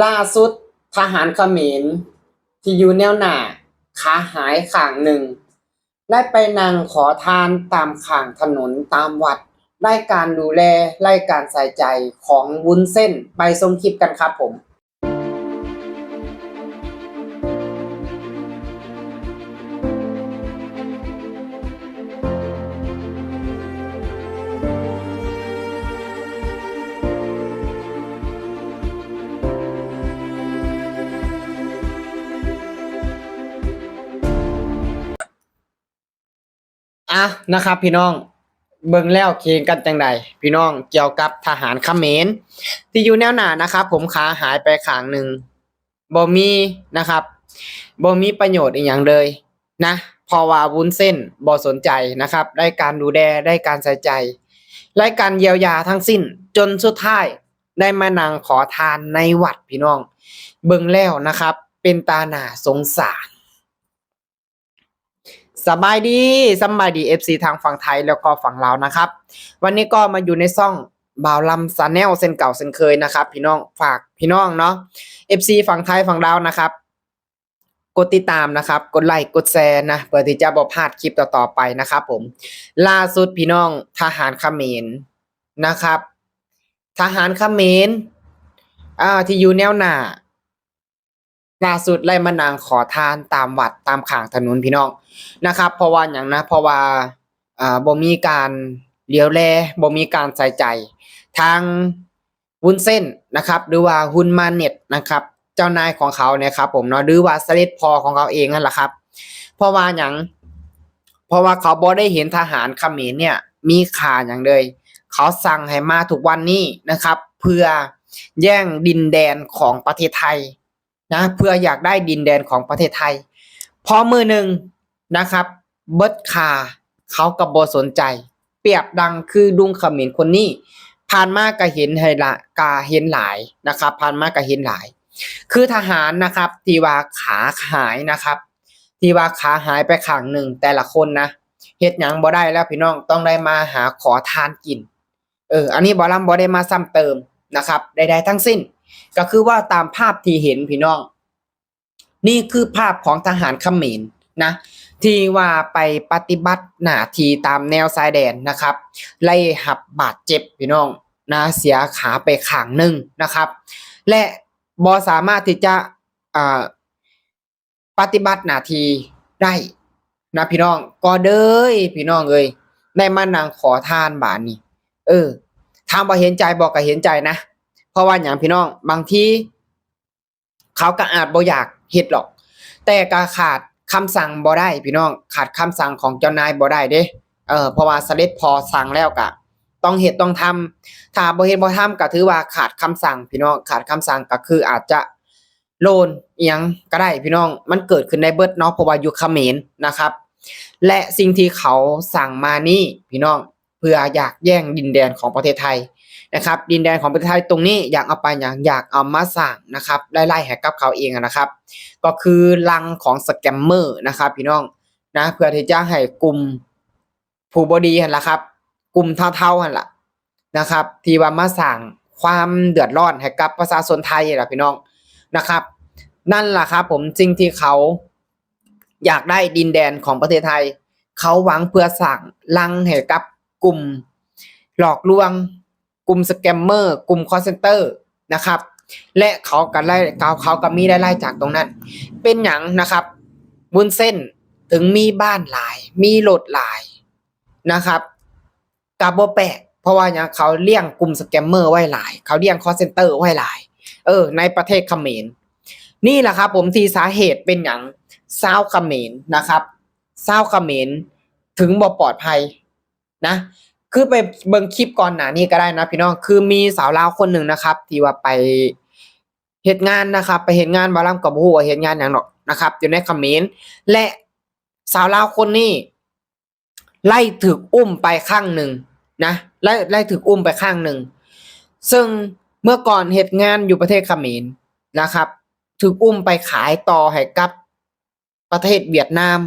ล่าสุดทหารเขมรที่อยู่แนวหน้าขาหายข้างหนึ่งได้ไปนั่งขอทานตามข้างถนนตามวัดได้การดูแลได้การใส่ใจของวุ้นเส้นไปชมคลิปกันครับผม นะครับพี่น้องเบิ่งแล้วเคียงกันจังใดพี่น้องเกี่ยวกับทหารเขมรที่อยู่แนวหน้านะครับผมขาหายไปข้างหนึ่งบ่มีนะครับบ่มีประโยชน์อีหยังเลยนะเพราะว่าวุ้นเส้นบ่สนใจนะครับได้การดูแลได้การใส่ใจได้การเยียวยาทั้งสิ้นจนสุดท้ายได้มานั่งขอทานในวัดพี่น้องเบิ่งแล้วนะครับเป็นตาหน้าสงสารสบายดี FC ทางฝั่งไทยแล้วก็ฝั่งลาวนะครับวันนี้ก็มาอยู่ในช่องบ่าวลำซาแนลเส้นเก่าเส้นเคยนะครับพี่น้องฝากพี่น้องเนาะ FC ฝั่งไทยฝั่งลาวนะครับกดติดตามนะครับกดไลค์กดแชร์นะเพื่อที่จะบ่พลาดคลิปต่อๆไปนะครับผมล่าสุดพี่น้องทหารเขมรนะครับทหารเขมรที่อยู่แนวหน้าล่าสุดไล่มานั่งขอทานตามวัดตามข้างถนนพี่น้องนะครับเพราะว่าหยังนะเพราะว่าบ่มีการเหลียวแลบ่มีการใส่ใจทางวุ้นเส้นนะครับหรือว่าฮุนมาเน็ตนะครับเจ้านายของเขาเนี่ยครับผมเนาะหรือว่าเสด็จพ่อของเขาเองนั่นแหละครับเพราะว่าหยังเพราะว่าเขาบ่ได้เห็นทหารเขมรเนี่ยมีค่าหยังเลยเขาสั่งให้มาทุกวันนี้นะครับเพื่อแย่งดินแดนของประเทศไทยนะเพื่ออยากได้ดินแดนของประเทศไทยพอมือหนึ่งนะครับเบิดคาเขาก็บ่สนใจเปรียบดังคือดุงเขมรคนนี้ผ่านมาก็เห็นให้ละกาเห็นหลายนะครับผ่านมาก็เห็นหลายคือทหารนะครับที่ว่าขาหายนะครับที่ว่าขาหายไปข้างหนึ่งแต่ละคนนะเฮ็ดหยังบ่ได้แล้วพี่น้องต้องได้มาหาขอทานกินอันนี้บ่ลำบ่ได้มาซ้ำเติมนะครับใดๆทั้งสิ้นก็คือว่าตามภาพที่เห็นพี่น้องนี่คือภาพของทหารเขมรนะที่ว่าไปปฏิบัติหน้าที่ตามแนวชายแดนนะครับไล่หับบาดเจ็บพี่น้องนะเสียขาไปข้างหนึ่งนะครับและบ่สามารถที่จะปฏิบัติหน้าที่ได้นะพี่น้องก็เด้ยพี่น้องเอ้ยได้มานั่งขอทานบาดนี้ถามว่าเห็นใจบอกก็เห็นใจนะเพราะว่าอย่างพี่น้องบางทีเขาก็อาจบ่อยากเฮ็ดหรอกแต่ก็ขาดคำสั่งบ่ได้พี่น้องขาดคำสั่งของเจ้านายบ่ได้เด้เพราะว่าเสด็จพอสั่งแล้วก็ต้องเฮ็ดต้องทำถ้าบ่เฮ็ดบ่ทำก็ถือว่าขาดคำสั่งพี่น้องขาดคำสั่งก็คืออาจจะโลนอีหยังก็ได้พี่น้องมันเกิดขึ้นได้เบิดเนาะเพราะว่าอยู่เขมรนะครับและสิ่งที่เขาสั่งมานี่พี่น้องเพื่ออยากแย่งดินแดนของประเทศไทยนะครับดินแดนของประเทศไทยตรงนี้อยากเอาไปอยากเอามาสร้างนะครับไล่ๆให้กับเขาเองนะครับก็คือลังของสแกมเมอร์นะครับพี่น้องนะเพื่อที่จะให้กลุ่มผู้บ่ดีหั่นล่ะครับกลุ่มเฒ่าๆหั่นล่ะนะครับที่ว่ามาสร้างความเดือดร้อนให้กับประชาชนไทยล่ะพี่น้องนะครับนั่นล่ะครับผมสิ่งที่เขาอยากได้ดินแดนของประเทศไทยเขาหวังเพื่อสร้างลังให้กับกลุ่มหลอกลวงกลุ่มสแกมเมอร์กลุ่มคอลเซ็นเตอร์นะครับและเขาก็มีรายได้จากตรงนั้นเป็นหยังนะครับวุ้นเส้นถึงมีบ้านหลายมีรถหลายนะครับก็บ่แปลกเพราะว่าหยังเขาเลี้ยงกลุ่มสแกมเมอร์ไว้หลายเขาเลี้ยงคอลเซ็นเตอร์ไว้หลายในประเทศเขมรนี่แหละครับผมที่สาเหตุเป็นหยังชาวเขมรนะครับชาวเขมรถึงบ่ปลอดภัยนะคือไปเบิ่งคลิปก่อนหน้านี้ก็ได้นะพี่น้องคือมีสาวลาวคนหนึ่งนะครับที่ว่าไปเฮ็ดงานนะครับไปเฮ็ดงานบ่ลำก็บ่ฮู้ว่าเฮ็ดงานหยังดอกนะครับอยู่ในเขมรและสาวลาวคนนี้ไล่ถูกอุ้มไปข้างหนึ่งนะไล่ถูกอุ้มไปข้างหนึ่งซึ่งเมื่อก่อนเฮ็ดงานอยู่ประเทศเขมรนะครับถูกอุ้มไปขายต่อให้กับประเทศเวียดนาม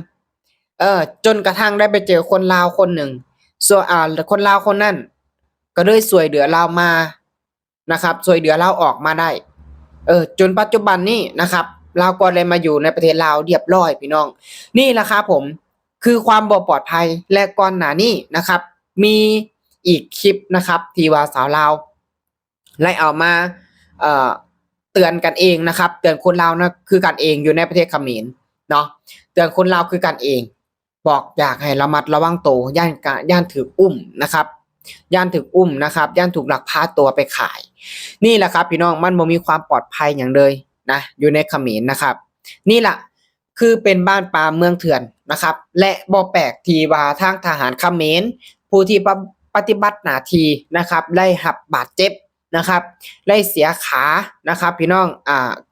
จนกระทั่งได้ไปเจอคนลาวคนหนึ่งส่วนคนลาวคนนั้นก็เลยช่วยเหลือเรามานะครับช่วยเหลือเราออกมาได้ จนปัจจุบันนี้นะครับลาวก็เลยมาอยู่ในประเทศลาวเรียบร้อยพี่น้องนี่แหละครับผมคือความบ่ปลอดภัยและก่อนหน้านี้นะครับมีอีกคลิปนะครับที่ว่าสาวลาวไล่เอามาเอ่อเตือนกันเองนะครับเตือนคนลาวนะคือกันเองอยู่ในประเทศเขมรเนาะเตือนคนลาวคือกันเองบอกอยากให้ระมัดระวังตัวย่านถูกอุ้มนะครับย่านถูกอุ้มนะครับย่านถูกลักพาตัวไปขายนี่แหละครับพี่น้องมันบ่มีความปลอดภัยอย่างเลยนะอยู่ในเขมรนะครับนี่แหละคือเป็นบ้านป่าเมืองเถื่อนนะครับและบ่แปลกที่ว่าทางทหารเขมรผู้ที่ปฏิบัติหน้าที่นะครับได้รับบาดเจ็บนะครับได้เสียขานะครับพี่น้อง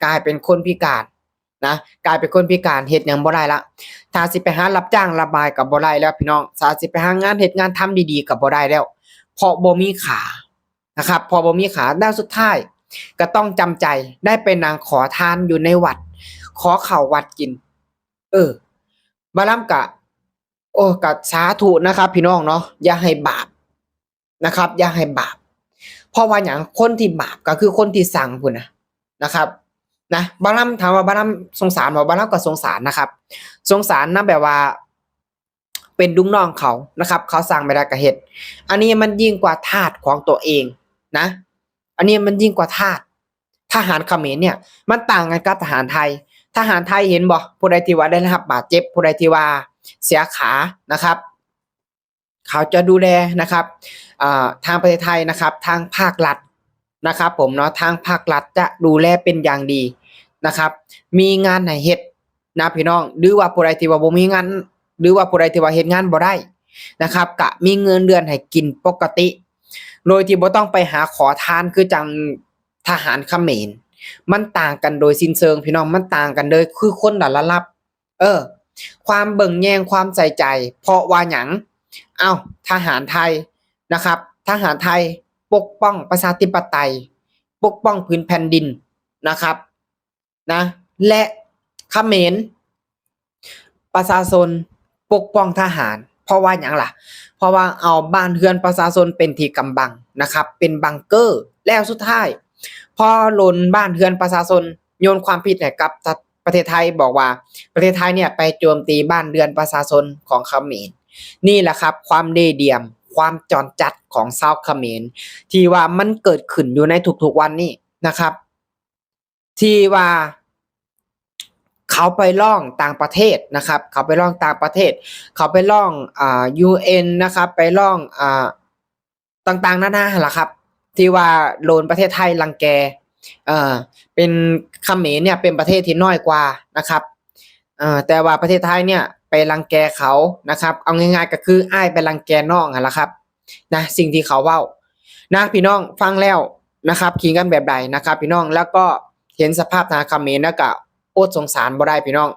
กลายเป็นคนพิการนะกลายเป็นคนพิการเฮ็ดหยังบ่ได้ละถ้าสิไปหารับจ้างระบายก็บ่ได้แล้วพี่น้องถ้าสิไปหางานเฮ็ดงานทำดีๆก็บ่ได้แล้วเพราะบ่มีขานะครับพอบ่มีขาด้านสุดท้ายก็ต้องจำใจได้ไปนั่งขอทานอยู่ในวัดขอข้าววัดกินบ่ลำกะกะสาธุนะครับพี่น้องเนาะอย่าให้บาปนะครับอย่าให้บาปเพราะว่าหยังคนที่บาปก็คือคนที่สั่งพุ่นนะครับนะบ่ลำถามว่าบ่ลำสงสารบ่ลำก็สงสารนะครับสงสารนะแบบว่าเป็นลูกน้องเขานะครับเขาสั่งไม่ได้ก็เฮ็ดอันนี้มันยิ่งกว่าทาสของตัวเองนะอันนี้มันยิ่งกว่าทาสทหารเขมรเนี่ยมันต่างกันกับทหารไทยทหารไทยเห็นบ่ผู้ใดที่ว่าได้รับบาดเจ็บผู้ใดที่ว่าเสียขานะครับเขาจะดูแลนะครับทางประเทศไทยนะครับทางภาครัฐนะครับผมเนาะทางภาครัฐจะดูแลเป็นอย่างดีนะครับมีงานให้เฮ็ดนะพี่น้องหรือว่าผู้ใดที่ว่าบ่มีงานหรือว่าผู้ใดที่ว่าเฮ็ดงานบ่ได้นะครับก็มีเงินเดือนให้กินปกติโดยที่บ่ต้องไปหาขอทานคือจังทหารเขมรมันต่างกันโดยสิ้นเชิงพี่น้องมันต่างกันเลยคือคนละระดับความเบิ่งแยงความใส่ใจเพราะว่าหยังทหารไทยนะครับทหารไทยปกป้องประชาธิปไตยปกป้องพื้นแผ่นดินนะครับนะและเขมรประชาชนปกป้องทหารเพราะว่าหยังล่ะเพราะว่าเอาบ้านเรือนประชาชนเป็นที่กำบังนะครับเป็นบังเกอร์แล้วสุดท้ายพอหล่นบ้านเรือนประชาชนโยนความผิดให้กับประเทศไทยบอกว่าประเทศไทยเนี่ยไปโจมตีบ้านเรือนประชาชนของเขมรนี่แหละครับความเล่ห์เหลี่ยมความจรจัดของชาวเขมรที่ว่ามันเกิดขึ้นอยู่ในทุกๆวันนี้นะครับที่ว่าเขาไปร้องต่างประเทศนะครับเขาไปร้องต่างประเทศเขาไปร้องUN นะครับไปร้องต่างๆนานาหั่นล่ะครับที่ว่าโดนประเทศไทยรังแกเป็นเขมรเนี่ยเป็นประเทศที่น้อยกว่านะครับแต่ว่าประเทศไทยเนี่ยไปรังแกเขานะครับเอาง่ายๆก็คืออ้ายไปรังแกน้องหั่นล่ะครับนะสิ่งที่เขาเว้านะพี่น้องฟังแล้วนะครับคิดกันแบบใดนะครับพี่น้องแล้วก็เห็นสภาพทางเขมรแล้วก็อดสงสารบ่ได้พี่น้อง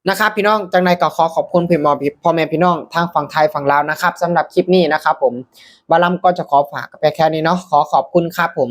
นะครับพี่น้องจังใดก็ขอขอบคุณพ่อแม่พี่น้องทางฝั่งไทยฝั่งลาวนะครับสำหรับคลิปนี้นะครับผมบาลัมก็จะขอฝากไปแค่นี้เนาะขอขอบคุณครับผม